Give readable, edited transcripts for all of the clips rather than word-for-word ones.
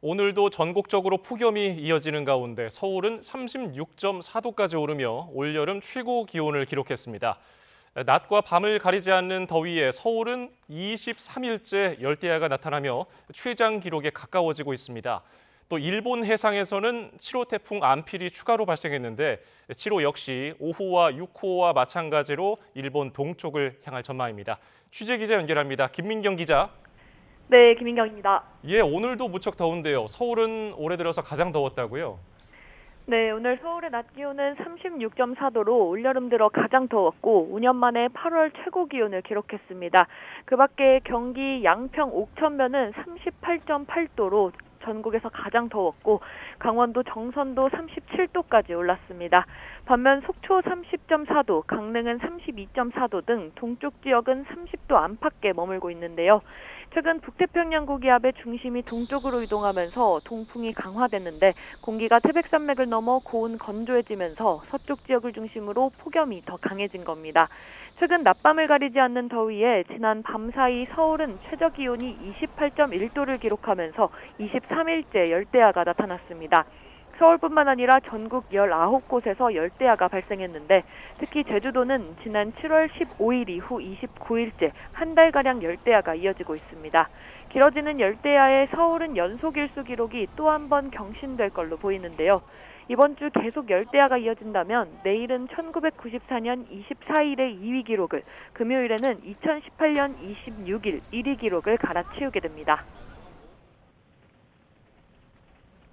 오늘도 전국적으로 폭염이 이어지는 가운데 서울은 36.4도까지 오르며 올여름 최고 기온을 기록했습니다. 낮과 밤을 가리지 않는 더위에 서울은 23일째 열대야가 나타나며 최장 기록에 가까워지고 있습니다. 또 일본 해상에서는 7호 태풍 안필이 추가로 발생했는데 7호 역시 5호와 6호와 마찬가지로 일본 동쪽을 향할 전망입니다. 취재 기자 연결합니다. 김민경 기자. 네, 김인경입니다. 예, 오늘도 무척 더운데요. 서울은 올해 들어서 가장 더웠다고요? 네, 오늘 서울의 낮 기온은 36.4도로 올여름 들어 가장 더웠고 5년 만에 8월 최고 기온을 기록했습니다. 그 밖에 경기 양평 옥천면은 38.8도로 전국에서 가장 더웠고 강원도 정선도 37도까지 올랐습니다. 반면 속초 30.4도, 강릉은 32.4도 등 동쪽 지역은 30도 안팎에 머물고 있는데요. 최근 북태평양 고기압의 중심이 동쪽으로 이동하면서 동풍이 강화됐는데 공기가 태백산맥을 넘어 고온 건조해지면서 서쪽 지역을 중심으로 폭염이 더 강해진 겁니다. 최근 낮밤을 가리지 않는 더위에 지난 밤 사이 서울은 최저 기온이 28.1도를 기록하면서 23일째 열대야가 나타났습니다. 서울뿐만 아니라 전국 19곳에서 열대야가 발생했는데 특히 제주도는 지난 7월 15일 이후 29일째 한 달가량 열대야가 이어지고 있습니다. 길어지는 열대야에 서울은 연속 일수 기록이 또 한 번 경신될 걸로 보이는데요. 이번 주 계속 열대야가 이어진다면 내일은 1994년 24일의 2위 기록을, 금요일에는 2018년 26일 1위 기록을 갈아치우게 됩니다.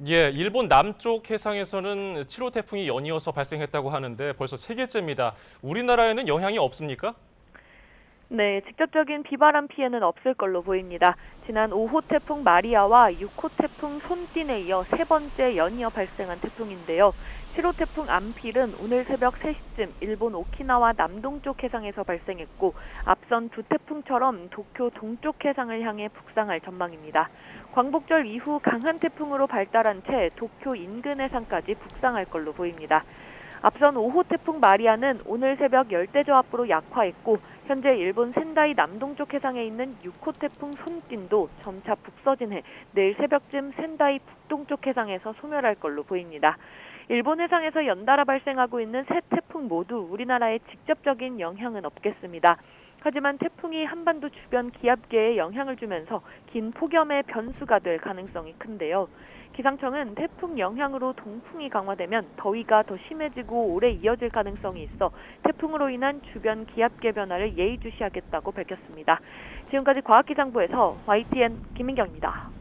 예, 일본 남쪽 해상에서는 7호 태풍이 연이어서 발생했다고 하는데 벌써 세 개째입니다. 우리나라에는 영향이 없습니까? 네, 직접적인 비바람 피해는 없을 걸로 보입니다. 지난 5호 태풍 마리아와 6호 태풍 손진에 이어 세 번째 연이어 발생한 태풍인데요. 7호 태풍 안필은 오늘 새벽 3시쯤 일본 오키나와 남동쪽 해상에서 발생했고 앞선 두 태풍처럼 도쿄 동쪽 해상을 향해 북상할 전망입니다. 광복절 이후 강한 태풍으로 발달한 채 도쿄 인근 해상까지 북상할 걸로 보입니다. 앞선 5호 태풍 마리아는 오늘 새벽 열대저압으로 약화했고 현재 일본 센다이 남동쪽 해상에 있는 6호 태풍 손진도 점차 북서진해 내일 새벽쯤 센다이 북동쪽 해상에서 소멸할 걸로 보입니다. 일본 해상에서 연달아 발생하고 있는 세 태풍 모두 우리나라에 직접적인 영향은 없겠습니다. 하지만 태풍이 한반도 주변 기압계에 영향을 주면서 긴 폭염의 변수가 될 가능성이 큰데요. 기상청은 태풍 영향으로 동풍이 강화되면 더위가 더 심해지고 오래 이어질 가능성이 있어 태풍으로 인한 주변 기압계 변화를 예의주시하겠다고 밝혔습니다. 지금까지 과학기상부에서 YTN 김민경입니다.